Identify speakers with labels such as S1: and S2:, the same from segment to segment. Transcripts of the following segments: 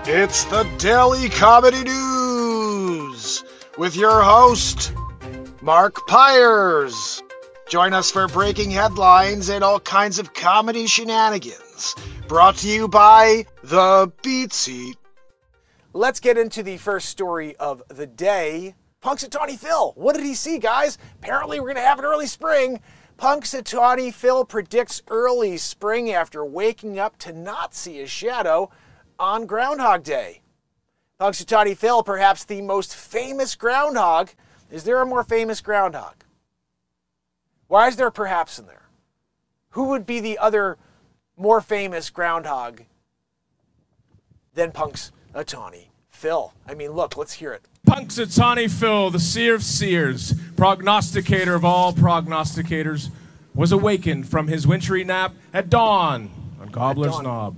S1: It's the Daily Comedy News with your host, Mark Pires. Join us for breaking headlines and all kinds of comedy shenanigans. Brought to you by The Beat Seat.
S2: Let's get into the first story of the day. Punxsutawney Phil. What did he see, guys? Apparently we're going to have an early spring. Punxsutawney Phil predicts early spring after waking up to not see his shadow on Groundhog Day. Punxsutawney Phil, perhaps the most famous groundhog. Is there a more famous groundhog? Why is there perhaps in there? Who would be the other more famous groundhog than Punxsutawney Phil? I mean, look, let's hear it.
S3: Punxsutawney Phil, the seer of seers, prognosticator of all prognosticators, was awakened from his wintry nap at dawn on Gobbler's Knob.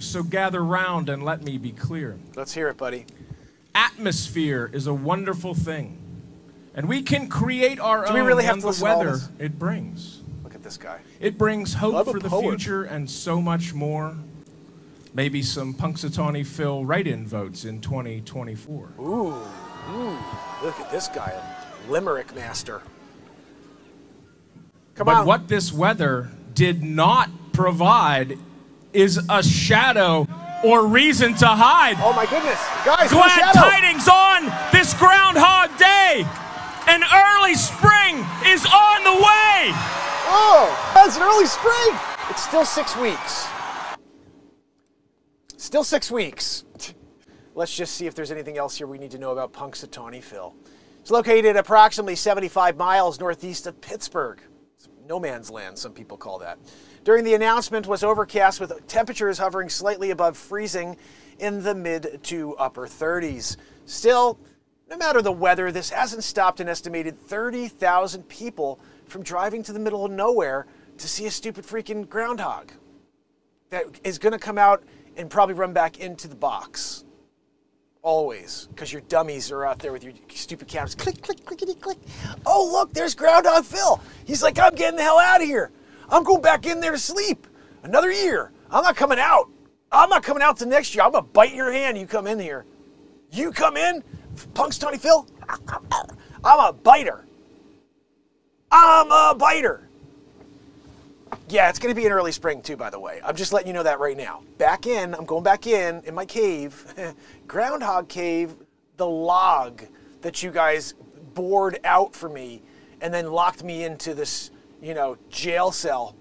S3: So gather round and let me be clear.
S2: Let's hear it, buddy.
S3: Atmosphere is a wonderful thing, and we can create our own.
S2: Do we really have
S3: and
S2: to
S3: the
S2: listen to all
S3: weather
S2: this?
S3: it brings.
S2: Look at this guy.
S3: It brings hope
S2: I'm a
S3: for the
S2: poet.
S3: future and so much more. Maybe some Punxsutawney Phil write-in votes in 2024.
S2: Ooh, look at this guy, a limerick master. Come on.
S3: But what this weather did not provide is a shadow or reason to hide.
S2: Oh my goodness, guys, no
S3: Glad
S2: shadow.
S3: tidings on this Groundhog Day. An early spring is on the way.
S2: Oh, that's an early spring. It's still 6 weeks. Still 6 weeks. Let's just see if there's anything else here we need to know about Punxsutawney Phil. It's located approximately 75 miles northeast of Pittsburgh. It's no man's land, some people call that. During the announcement was overcast with temperatures hovering slightly above freezing in the mid to upper 30s. Still, no matter the weather, this hasn't stopped an estimated 30,000 people from driving to the middle of nowhere to see a stupid freaking groundhog that is going to come out and probably run back into the box. Always, because your dummies are out there with your stupid cameras. Click, click, clickety, click. Oh, look, there's Groundhog Phil. He's like, I'm getting the hell out of here. I'm going back in there to sleep. Another year. I'm not coming out. I'm not coming out to next year. I'm going to bite your hand. You come in here. You come in, Punxsutawney Phil. I'm a biter. I'm a biter. Yeah, it's going to be an early spring too, by the way. I'm just letting you know that right now. I'm going back in my cave, Groundhog Cave, the log that you guys bored out for me and then locked me into this, jail cell.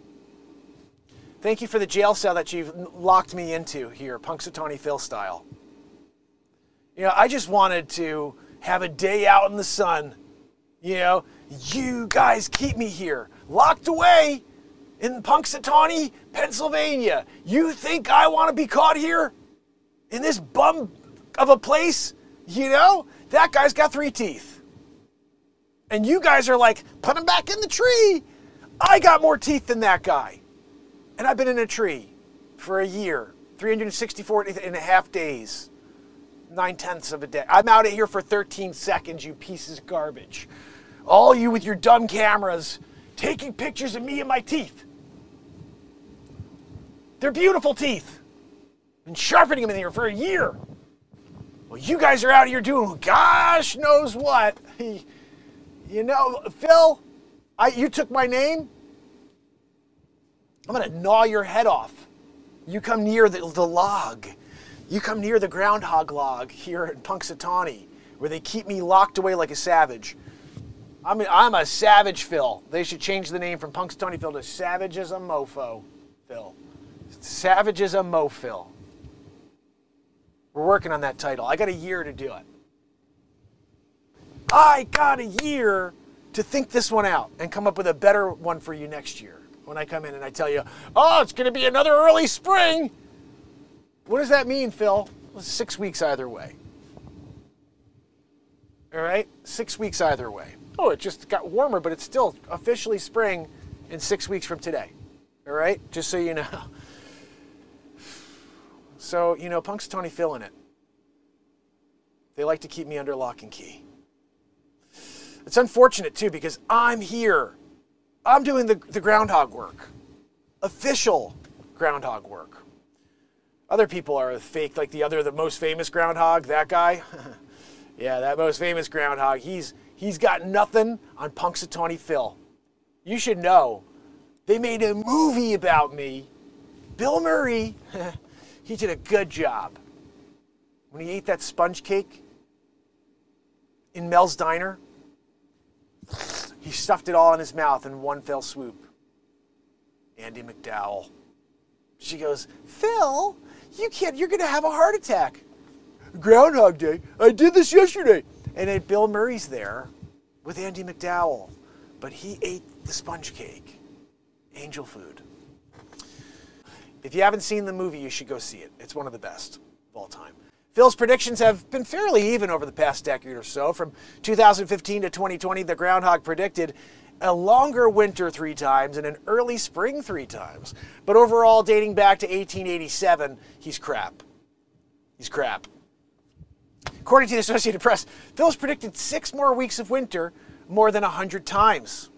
S2: Thank you for the jail cell that you've locked me into here, Punxsutawney Phil style. I just wanted to have a day out in the sun. You guys keep me here, locked away in Punxsutawney, Pennsylvania. You think I want to be caught here in this bum of a place? That guy's got 3 teeth. And you guys are like, put him back in the tree. I got more teeth than that guy. And I've been in a tree for a year, 364 and a half days, 9/10 of a day. I'm out of here for 13 seconds, you pieces of garbage. All you with your dumb cameras taking pictures of me and my teeth. They're beautiful teeth. Been sharpening them in here for a year. Well, you guys are out here doing gosh knows what. Phil, you took my name. I'm going to gnaw your head off. You come near the log. You come near the groundhog log here in Punxsutawney, where they keep me locked away like a savage. I'm a savage Phil. They should change the name from Punxsutawney Phil to Savage as a Mofo Phil. Savage as a Mo-Phil. We're working on that title. I got a year to do it. I got a year to think this one out and come up with a better one for you next year when I come in and I tell you, oh, it's going to be another early spring. What does that mean, Phil? Well, 6 weeks either way. All right? 6 weeks either way. Oh, it just got warmer, but it's still officially spring in 6 weeks from today. All right? Just so you know. So, Punxsutawney Phil in it. They like to keep me under lock and key. It's unfortunate, too, because I'm here. I'm doing the groundhog work. Official groundhog work. Other people are fake, like the most famous groundhog, that guy. Yeah, that most famous groundhog. He's got nothing on Punxsutawney Phil. You should know. They made a movie about me. Bill Murray, he did a good job. When he ate that sponge cake in Mel's Diner, he stuffed it all in his mouth in one fell swoop. Andy McDowell. She goes, Phil, you're going to have a heart attack. Groundhog Day. I did this yesterday. And then Bill Murray's there with Andy McDowell. But he ate the sponge cake. Angel food. If you haven't seen the movie, you should go see it. It's one of the best of all time. Phil's predictions have been fairly even over the past decade or so. From 2015 to 2020, the Groundhog predicted a longer winter 3 times and an early spring 3 times. But overall, dating back to 1887, he's crap. He's crap. According to the Associated Press, Phil's predicted 6 more weeks of winter more than 100 times.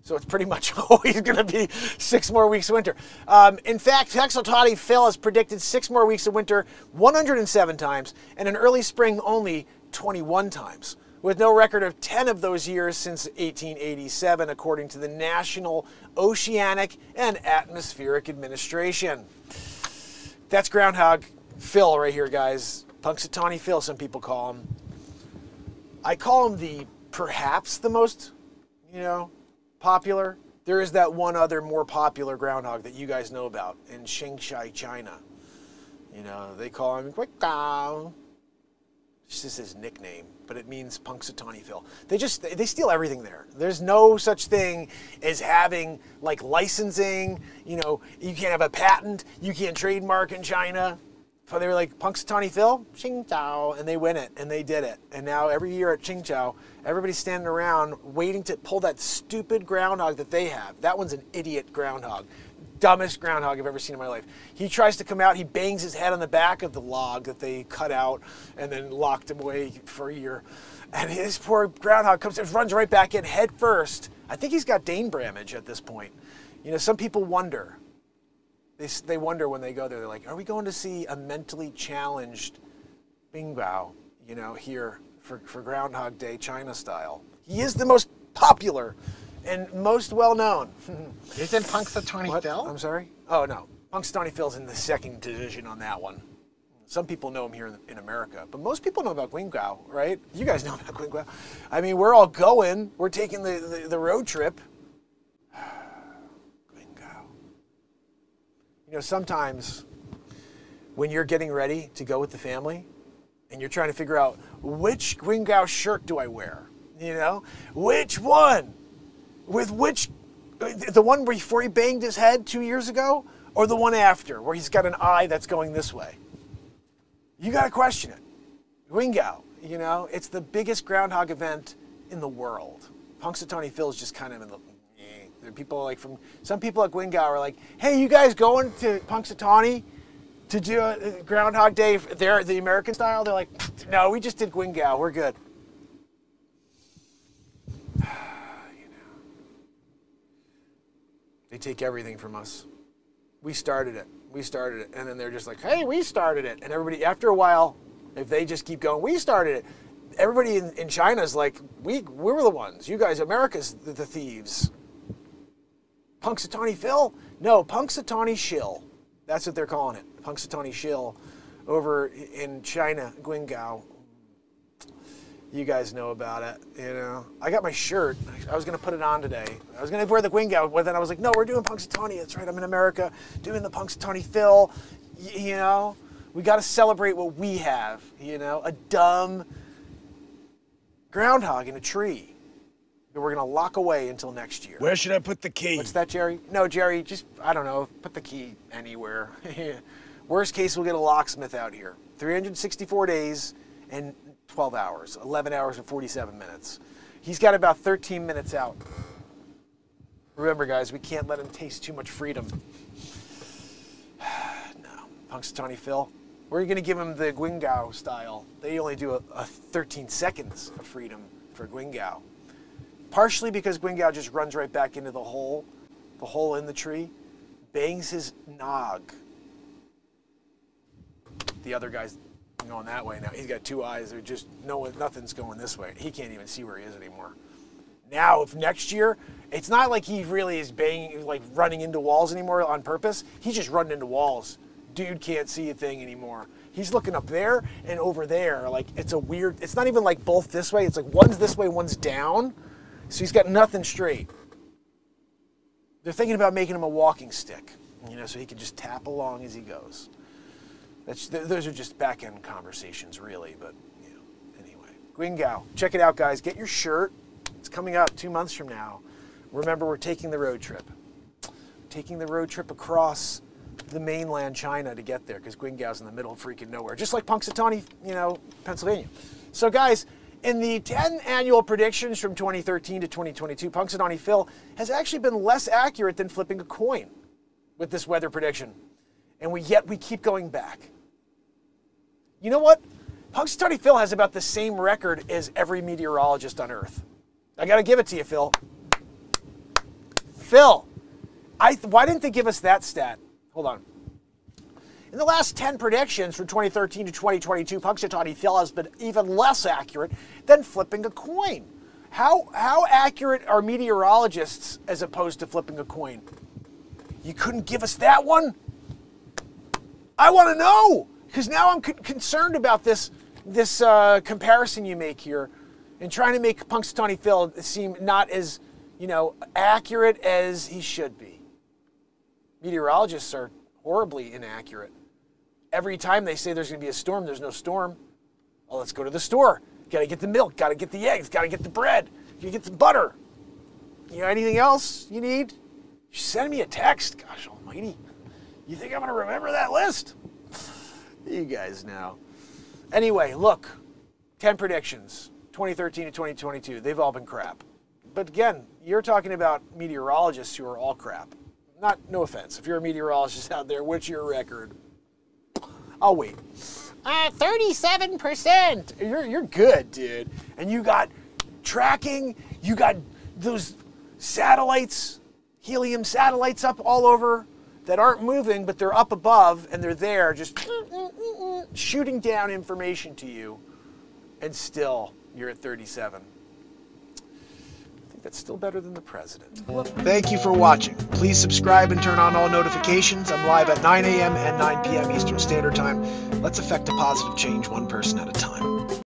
S2: So it's pretty much always going to be 6 more weeks of winter. In fact, Punxsutawney Phil has predicted 6 more weeks of winter 107 times and an early spring only 21 times, with no record of 10 of those years since 1887, according to the National Oceanic and Atmospheric Administration. That's Groundhog Phil right here, guys. Punxsutawney Phil, some people call him. I call him perhaps the most, popular. There is that one other more popular groundhog that you guys know about in Shanghai, China. They call him Guingao. It's just his nickname, but it means Punxsutawney Phil. They steal everything there. There's no such thing as having like licensing. You can't have a patent. You can't trademark in China. So they were like, Punxsutawney Phil, Qingdao, and they win it, and they did it. And now every year at Qingdao, everybody's standing around waiting to pull that stupid groundhog that they have. That one's an idiot groundhog. Dumbest groundhog I've ever seen in my life. He tries to come out, he bangs his head on the back of the log that they cut out and then locked him away for a year. And his poor groundhog runs right back in head first. I think he's got Dane Bramage at this point. Some people wonder. They wonder when they go there. They're like, are we going to see a mentally challenged Bingao, here for Groundhog Day, China style? He is the most popular and most well-known.
S1: Isn't Punxsutawney Phil?
S2: I'm sorry? Oh, no. Punxsutawney Phil's in the second division on that one. Some people know him here in America, but most people know about Guingao, right? You guys know about Guingao. I mean, we're all going. We're taking the road trip. Sometimes when you're getting ready to go with the family and you're trying to figure out which Guingao shirt do I wear, which one? With which, the one before he banged his head 2 years ago or the one after where he's got an eye that's going this way? You got to question it. Guingao, it's the biggest groundhog event in the world. Punxsutawney Phil is just kind of in the... People some people at Guingao are like, hey, you guys going to Punxsutawney to do a Groundhog Day there, the American style? They're like, no, we just did Guingao. We're good. They take everything from us. We started it. And then they're just like, hey, we started it. And everybody, after a while, if they just keep going, we started it. Everybody in China is like, we were the ones. You guys, America's the thieves. Punxsutawney Phil? No, Punxsutawney Shill. That's what they're calling it. Punxsutawney Shill over in China, Guingao. You guys know about it, I got my shirt. I was going to put it on today. I was going to wear the Guingao, but then I was like, no, we're doing Punxsutawney. That's right, I'm in America doing the Punxsutawney Phil. We got to celebrate what we have, a dumb groundhog in a tree that we're going to lock away until next year.
S1: Where should I put the key?
S2: What's that, Jerry? No, Jerry, just, I don't know, put the key anywhere. Worst case, we'll get a locksmith out here. 364 days and 12 hours, 11 hours and 47 minutes. He's got about 13 minutes out. Remember, guys, we can't let him taste too much freedom. No, Punxsutawney Phil. We're going to give him the Guingao style. They only do a 13 seconds of freedom for Guingao. partially because Gwingao just runs right back into the hole in the tree, bangs his nog. The other guy's going that way now. He's got two eyes. They're just nothing's going this way. He can't even see where he is anymore. Now, if next year, it's not like he really is banging, like running into walls anymore on purpose. He's just running into walls. Dude can't see a thing anymore. He's looking up there and over there. Like, it's a weird, it's not even like both this way. It's like one's this way, one's down. So he's got nothing straight. They're thinking about making him a walking stick, so he can just tap along as he goes. Those are just back-end conversations, really, but, anyway. Gwingao, check it out, guys. Get your shirt. It's coming up 2 months from now. Remember, we're taking the road trip. Taking the road trip across the mainland China to get there, because Gwingao's in the middle of freaking nowhere, just like Punxsutawney, Pennsylvania. So, guys, in the 10 annual predictions from 2013 to 2022, Punxsutawney Phil has actually been less accurate than flipping a coin with this weather prediction. And yet we keep going back. You know what? Punxsutawney Phil has about the same record as every meteorologist on Earth. I got to give it to you, Phil. Phil, why didn't they give us that stat? Hold on. In the last 10 predictions from 2013 to 2022, Punxsutawney Phil has been even less accurate than flipping a coin. How accurate are meteorologists as opposed to flipping a coin? You couldn't give us that one? I want to know, because now I'm concerned about this comparison you make here and trying to make Punxsutawney Phil seem not as, accurate as he should be. Meteorologists are horribly inaccurate. Every time they say there's going to be a storm, there's no storm. Oh, let's go to the store. Got to get the milk, got to get the eggs, got to get the bread, you get the butter. Anything else you need? Send me a text. Gosh almighty. You think I'm going to remember that list? You guys know. Anyway, look. 10 predictions. 2013 to 2022. They've all been crap. But again, you're talking about meteorologists who are all crap. No offense. If you're a meteorologist out there, what's your record? I'll wait. 37%. You're good, dude. And you got tracking. You got those satellites, helium satellites up all over that aren't moving, but they're up above, and they're there just shooting down information to you, and still you're at 37. I think that's still better than the president.
S1: Thank you for watching. Please subscribe and turn on all notifications. I'm live at 9 a.m. and 9 p.m. Eastern Standard Time. Let's effect a positive change one person at a time.